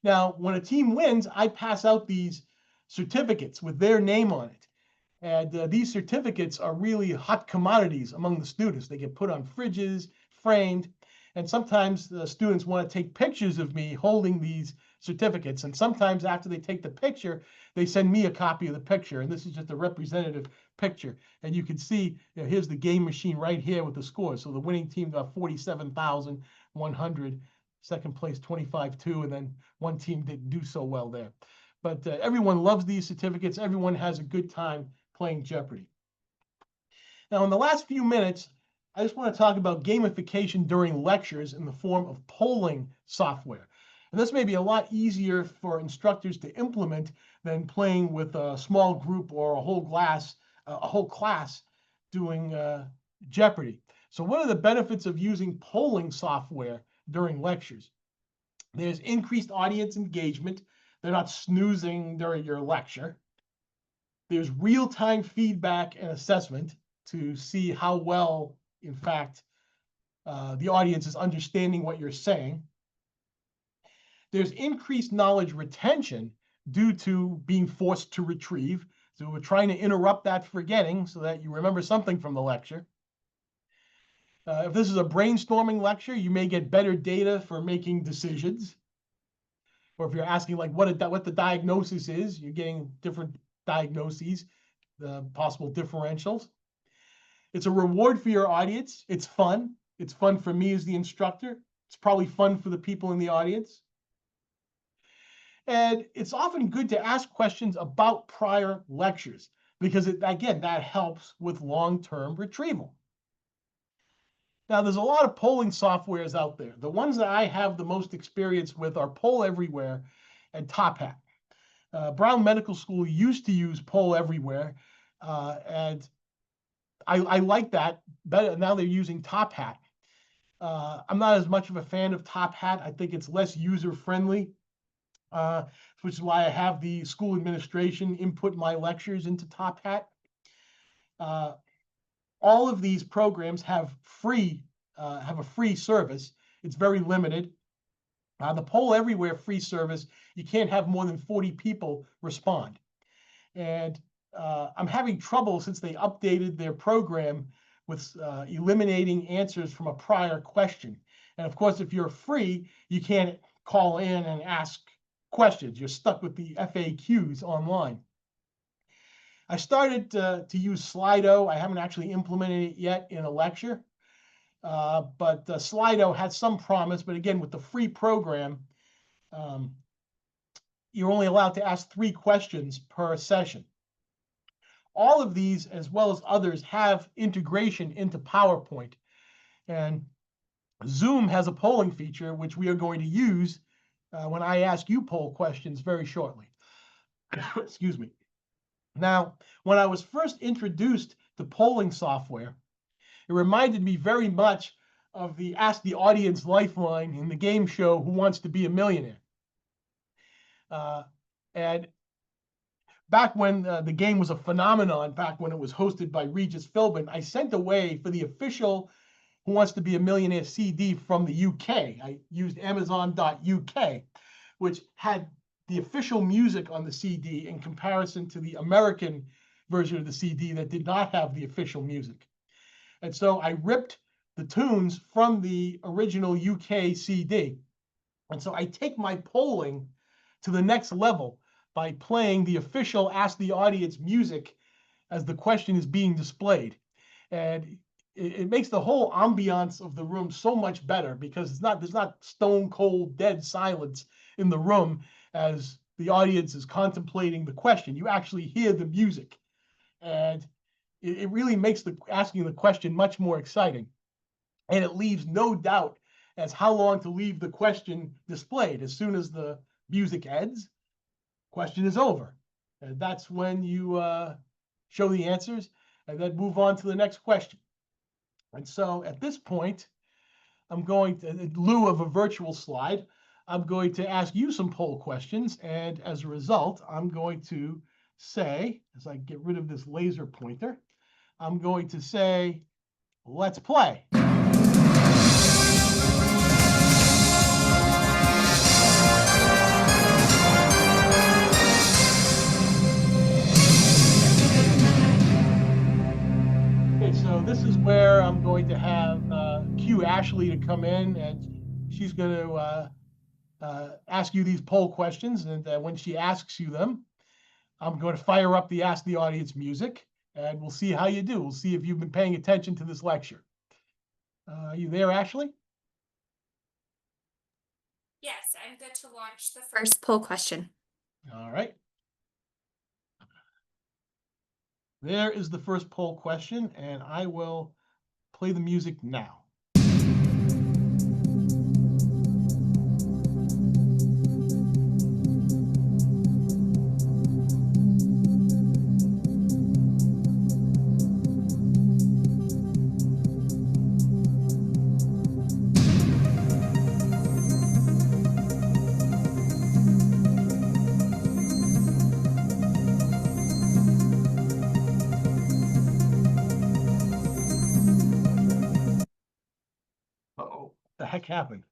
Now, when a team wins, I pass out these certificates with their name on it. And these certificates are really hot commodities among the students. They get put on fridges, framed, and sometimes the students want to take pictures of me holding these certificates. And sometimes after they take the picture, they send me a copy of the picture. And this is just a representative picture. And you can see, here's the game machine right here with the scores. So the winning team got 47,100, second place 25-2, and then one team didn't do so well there. But everyone loves these certificates. Everyone has a good time playing Jeopardy. Now, in the last few minutes, I just want to talk about gamification during lectures in the form of polling software. And this may be a lot easier for instructors to implement than playing with a small group or a whole class doing Jeopardy. So what are the benefits of using polling software during lectures? There's increased audience engagement. They're not snoozing during your lecture. There's real-time feedback and assessment to see how well, in fact, the audience is understanding what you're saying. There's increased knowledge retention due to being forced to retrieve. So we're trying to interrupt that forgetting so that you remember something from the lecture. If this is a brainstorming lecture, you may get better data for making decisions. Or if you're asking like what the diagnosis is, you're getting different diagnoses, the possible differentials. It's a reward for your audience. It's fun. It's fun for me as the instructor. It's probably fun for the people in the audience. And it's often good to ask questions about prior lectures because, again, that helps with long-term retrieval. Now, there's a lot of polling softwares out there. The ones that I have the most experience with are Poll Everywhere and Top Hat. Brown Medical School used to use Poll Everywhere, and I like that better. Now they're using Top Hat. I'm not as much of a fan of Top Hat. I think it's less user-friendly, which is why I have the school administration input my lectures into Top Hat. All of these programs have a free service. It's very limited. The Poll Everywhere free service, you can't have more than 40 people respond. And I'm having trouble since they updated their program with eliminating answers from a prior question. And of course, if you're free, you can't call in and ask questions. You're stuck with the FAQs online. I started to use Slido. I haven't actually implemented it yet in a lecture, but Slido had some promise. But again, with the free program, you're only allowed to ask 3 questions per session. All of these, as well as others, have integration into PowerPoint. And Zoom has a polling feature, which we are going to use when I ask you poll questions very shortly. Excuse me. Now, when I was first introduced to polling software, it reminded me very much of the Ask the Audience lifeline in the game show Who Wants to Be a Millionaire? And back when the game was a phenomenon, back when it was hosted by Regis Philbin, I sent away for the official Who Wants to Be a Millionaire CD from the UK. I used Amazon.uk, which had the official music on the CD in comparison to the American version of the CD that did not have the official music. And so I ripped the tunes from the original UK CD. And so I take my polling to the next level by playing the official Ask the Audience music as the question is being displayed. And it makes the whole ambiance of the room so much better because there's not stone cold dead silence in the room as the audience is contemplating the question. You actually hear the music, and it really makes asking the question much more exciting. And it leaves no doubt as how long to leave the question displayed. As soon as the music ends, question is over. And that's when you show the answers and then move on to the next question. And so at this point, I'm going to, in lieu of a virtual slide, I'm going to ask you some poll questions. And as a result, I'm going to say, as I get rid of this laser pointer, I'm going to say, let's play. So this is where I'm going to have cue Ashley to come in, and she's going to ask you these poll questions. And when she asks you them, I'm going to fire up the Ask the Audience music, and we'll see how you do. We'll see if you've been paying attention to this lecture. Are you there, Ashley? Yes, I'm good to launch the first poll question. All right. There is the first poll question, and I will play the music now. Uh-oh, the heck happened?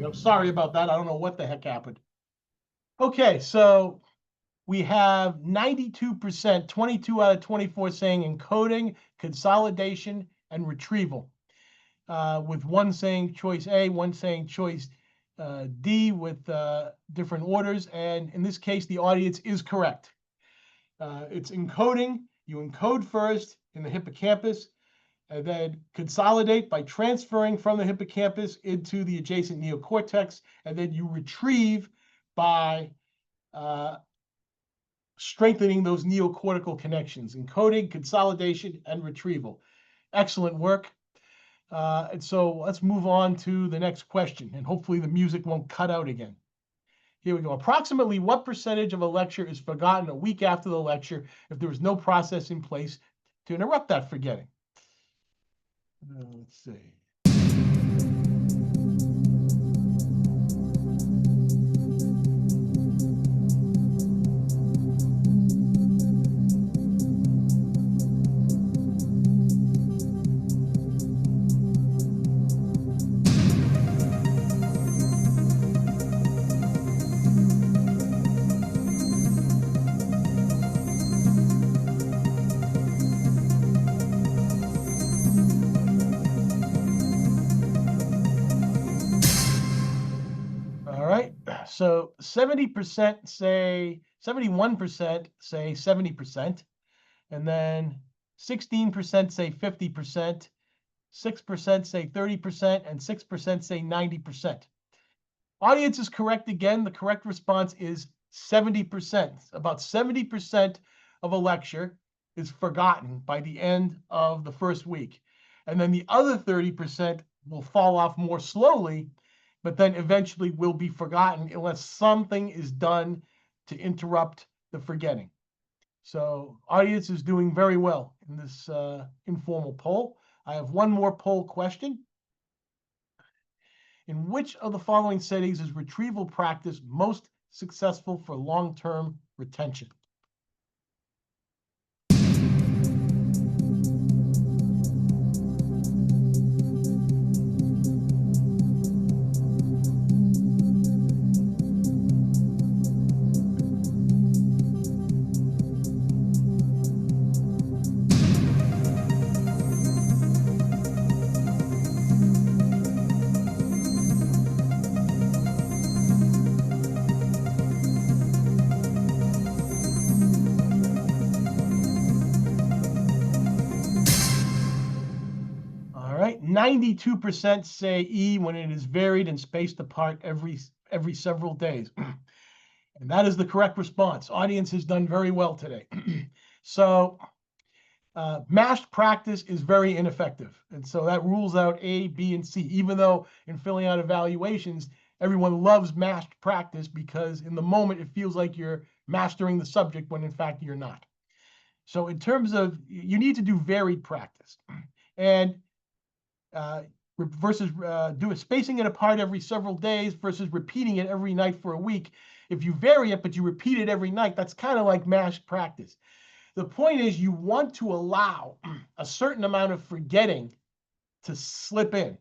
So sorry about that. I don't know what the heck happened. Okay, so we have 92%, 22 out of 24 saying encoding, consolidation, and retrieval, with one saying choice A, one saying choice D with different orders. And in this case, the audience is correct. It's encoding. You encode first in the hippocampus, and then consolidate by transferring from the hippocampus into the adjacent neocortex, and then you retrieve by strengthening those neocortical connections, encoding, consolidation, and retrieval. Excellent work. And so let's move on to the next question, and hopefully the music won't cut out again. Here we go. Approximately what percentage of a lecture is forgotten a week after the lecture if there is no process in place to interrupt that forgetting? Let's see. All right, so 70% say 71% say 70%, and then 16% say 50%, 6% say 30%, and 6% say 90%. Audience is correct again. The correct response is 70%. About 70% of a lecture is forgotten by the end of the first week. And then the other 30% will fall off more slowly, but then eventually will be forgotten unless something is done to interrupt the forgetting. So audience is doing very well in this informal poll. I have one more poll question. In which of the following settings is retrieval practice most successful for long-term retention? All right, 92% say E when it is varied and spaced apart every several days. And that is the correct response. Audience has done very well today. So mashed practice is very ineffective. And so that rules out A, B, and C, even though in filling out evaluations, everyone loves mashed practice because in the moment it feels like you're mastering the subject when in fact you're not. So in terms of, you need to do varied practice. And versus spacing it apart every several days versus repeating it every night for a week. If you vary it, but you repeat it every night, that's kind of like mashed practice. The point is you want to allow a certain amount of forgetting to slip in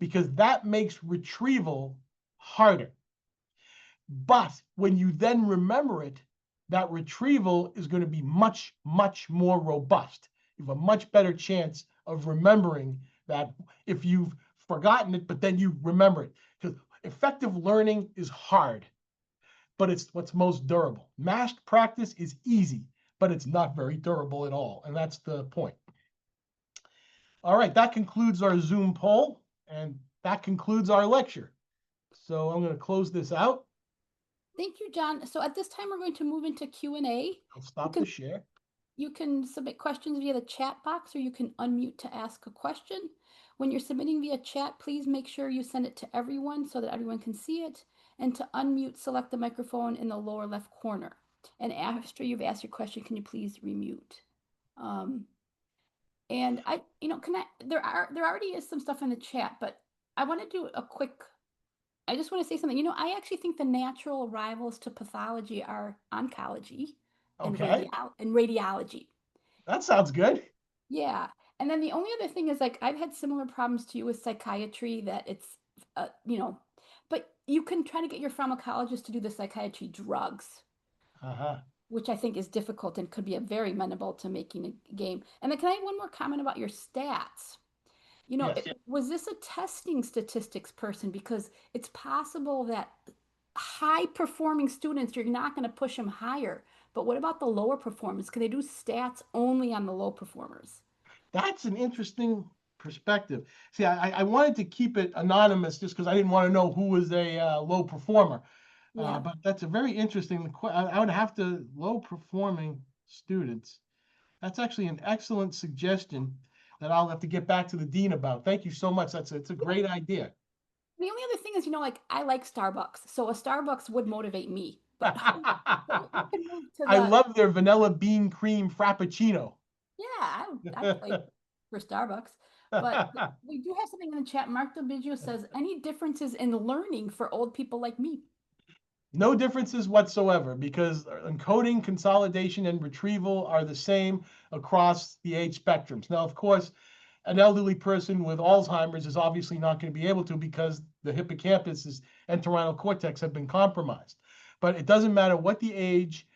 because that makes retrieval harder. But when you then remember it, that retrieval is going to be much, much more robust. You have a much better chance of remembering that if you've forgotten it, but then you remember it. Because effective learning is hard, but it's what's most durable. Mashed practice is easy, but it's not very durable at all. And that's the point. All right, that concludes our Zoom poll, and that concludes our lecture. So I'm going to close this out. Thank you, John. So at this time, we're going to move into Q&A. I'll stop the share. You can submit questions via the chat box, or you can unmute to ask a question. When you're submitting via chat, please make sure you send it to everyone so that everyone can see it. And to unmute, select the microphone in the lower left corner. And after you've asked your question, can you please remute? And there already is some stuff in the chat, but I want to do a quick. I just want to say something. I actually think the natural rivals to pathology are oncology and radiology. That sounds good. Yeah. And then the only other thing is, like, I've had similar problems to you with psychiatry, that it's, But you can try to get your pharmacologist to do the psychiatry drugs, Uh-huh. which I think is difficult and could be a very amenable to making a game. And then can I have one more comment about your stats? You know, Yes. was this a testing statistics person? Because it's possible that high performing students, you're not going to push them higher. But what about the lower performers? Can they do stats only on the low performers? That's an interesting perspective. See, I wanted to keep it anonymous just because I didn't want to know who was a low performer. Yeah. But that's a very interesting. I would have to low performing students. That's actually an excellent suggestion that I'll have to get back to the dean about. Thank you so much. It's a great idea. The only other thing is, like I like Starbucks, so a Starbucks would motivate me. But we can move to I the love their vanilla bean cream frappuccino. yeah, I play for Starbucks. But we do have something in the chat. Mark Biggio says, any differences in learning for old people like me? No differences whatsoever because encoding, consolidation, and retrieval are the same across the age spectrums. Now, of course, an elderly person with Alzheimer's is obviously not going to be able to because the hippocampus and entorhinal cortex have been compromised. But it doesn't matter what the age,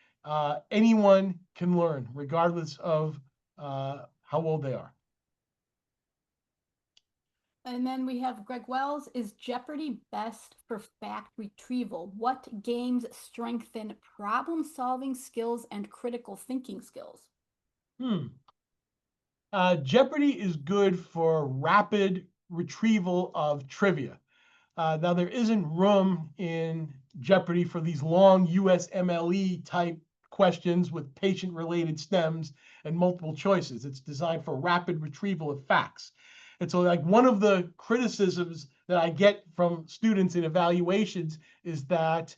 anyone can learn, regardless of how old they are. And then we have Greg Wells. Is Jeopardy best for fact retrieval? What games strengthen problem solving skills and critical thinking skills? Jeopardy is good for rapid retrieval of trivia. Now, there isn't room in Jeopardy for these long USMLE type questions with patient-related stems and multiple choices. It's designed for rapid retrieval of facts. And so, like, one of the criticisms that I get from students in evaluations is that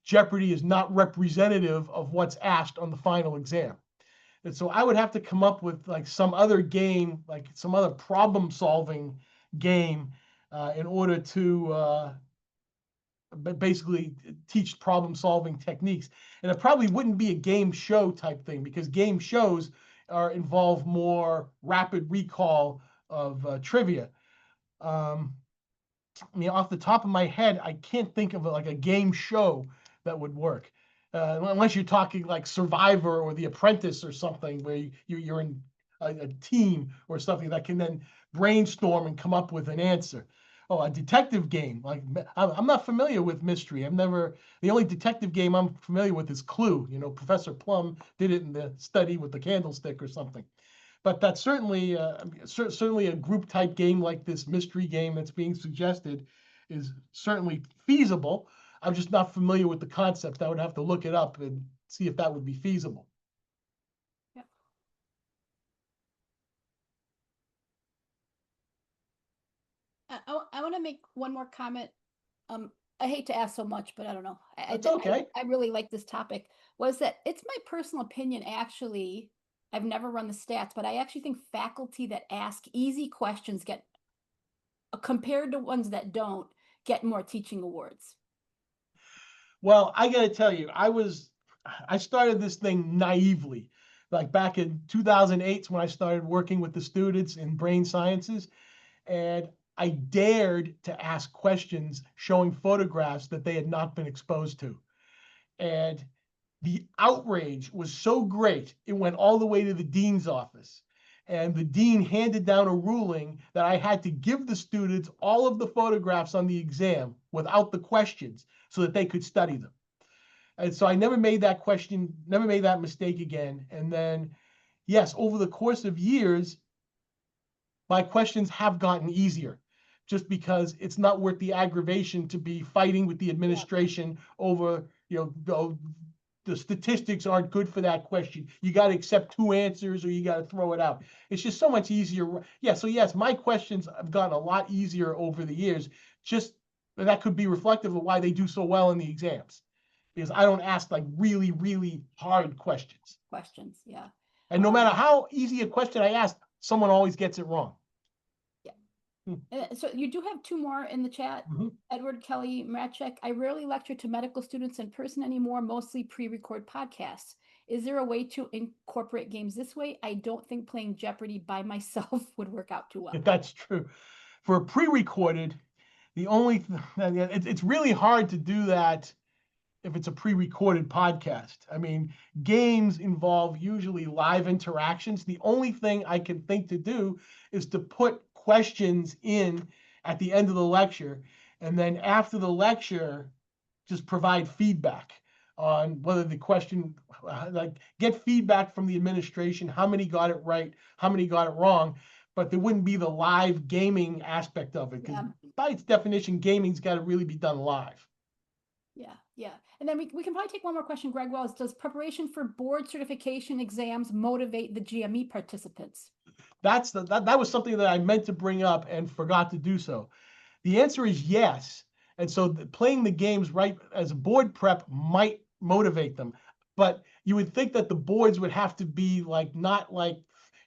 Jeopardy is not representative of what's asked on the final exam. And so I would have to come up with like some other game, like some other problem solving game in order to basically teach problem solving techniques. And it probably wouldn't be a game show type thing because game shows involve more rapid recall of trivia. I mean, off the top of my head, I can't think of like a game show that would work. Unless you're talking like Survivor or The Apprentice or something where you're in a team or something that can then brainstorm and come up with an answer. Oh, a detective game. Like I'm not familiar with mystery. The only detective game I'm familiar with is Clue. You know, Professor Plum did it in the study with the candlestick or something. But that's certainly a group type game like this mystery game that's being suggested is certainly feasible. I'm just not familiar with the concept. I would have to look it up and see if that would be feasible. Yeah. I want to make one more comment. I hate to ask so much, but I don't know. That's okay. I really like this topic. Was that it's my personal opinion, actually. I've never run the stats, but I actually think faculty that ask easy questions get, compared to ones that don't, get more teaching awards. Well, I got to tell you, I started this thing naively. Like back in 2008 when I started working with the students in brain sciences, and I dared to ask questions showing photographs that they had not been exposed to. And the outrage was so great, it went all the way to the dean's office. And the dean handed down a ruling that I had to give the students all of the photographs on the exam without the questions so that they could study them. And so I never made that mistake again. And then, yes, over the course of years, my questions have gotten easier just because it's not worth the aggravation to be fighting with the administration over, the statistics aren't good for that question. You got to accept two answers or you got to throw it out. It's just so much easier. Yeah. So yes, my questions have gotten a lot easier over the years. Just that could be reflective of why they do so well in the exams because I don't ask like really, really hard questions. Yeah. And no matter how easy a question I ask, someone always gets it wrong. So you do have two more in the chat. Mm-hmm. Edward Kelly Mrachek, I rarely lecture to medical students in person anymore, mostly pre-record podcasts. Is there a way to incorporate games this way? I don't think playing Jeopardy by myself would work out too well. That's true. For pre-recorded, The only, it's really hard to do that if it's a pre-recorded podcast. I mean, games involve usually live interactions. The only thing I can think to do is to put questions in at the end of the lecture, and then after the lecture, just provide feedback on whether the question, like get feedback from the administration, how many got it right, how many got it wrong, but there wouldn't be the live gaming aspect of it, because by its definition, gaming's got to really be done live. Yeah. And then we can probably take one more question, Greg Wells. Does preparation for board certification exams motivate the GME participants? That was something that I meant to bring up and forgot to do so. The answer is yes. And so playing the games right as a board prep might motivate them. But you would think that the boards would have to be like, not like,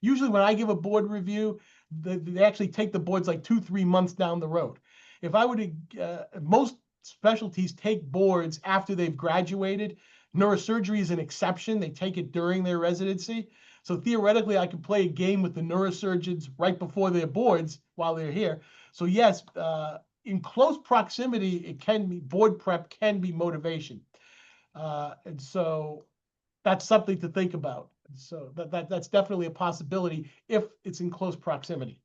usually when I give a board review, they actually take the boards like 2-3 months down the road. If I were to, most specialties take boards after they've graduated. Neurosurgery is an exception. They take it during their residency. So theoretically, I could play a game with the neurosurgeons right before their boards while they're here. So yes, in close proximity, it can be, board prep can be motivation. And so that's something to think about. So that's definitely a possibility if it's in close proximity.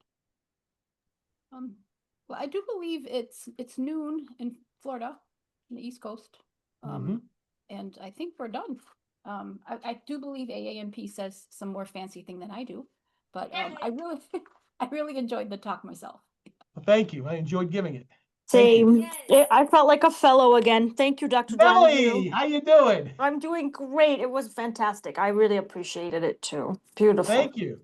Well, I do believe it's noon in Florida, on the East Coast. And I think we're done. I do believe AANP says some more fancy thing than I do, but I really enjoyed the talk myself. Well, thank you. I enjoyed giving it. Same. I felt like a fellow again. Thank you, Dr. Melly, Donahue. how you doing? I'm doing great. It was fantastic. I really appreciated it too. Beautiful. Thank you.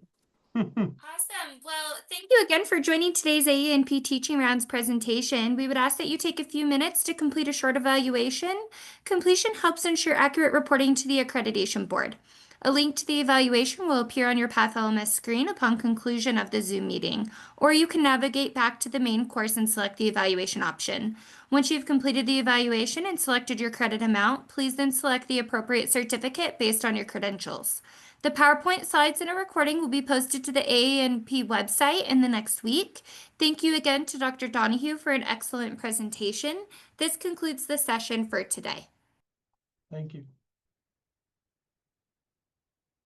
Awesome. Well, thank you again for joining today's AANP Teaching Rounds presentation. We would ask that you take a few minutes to complete a short evaluation. Completion helps ensure accurate reporting to the accreditation board. A link to the evaluation will appear on your Path LMS screen upon conclusion of the Zoom meeting, or you can navigate back to the main course and select the evaluation option. Once you've completed the evaluation and selected your credit amount, please then select the appropriate certificate based on your credentials. The PowerPoint slides and a recording will be posted to the AANP website in the next week. Thank you again to Dr. Donahue for an excellent presentation. This concludes the session for today. Thank you.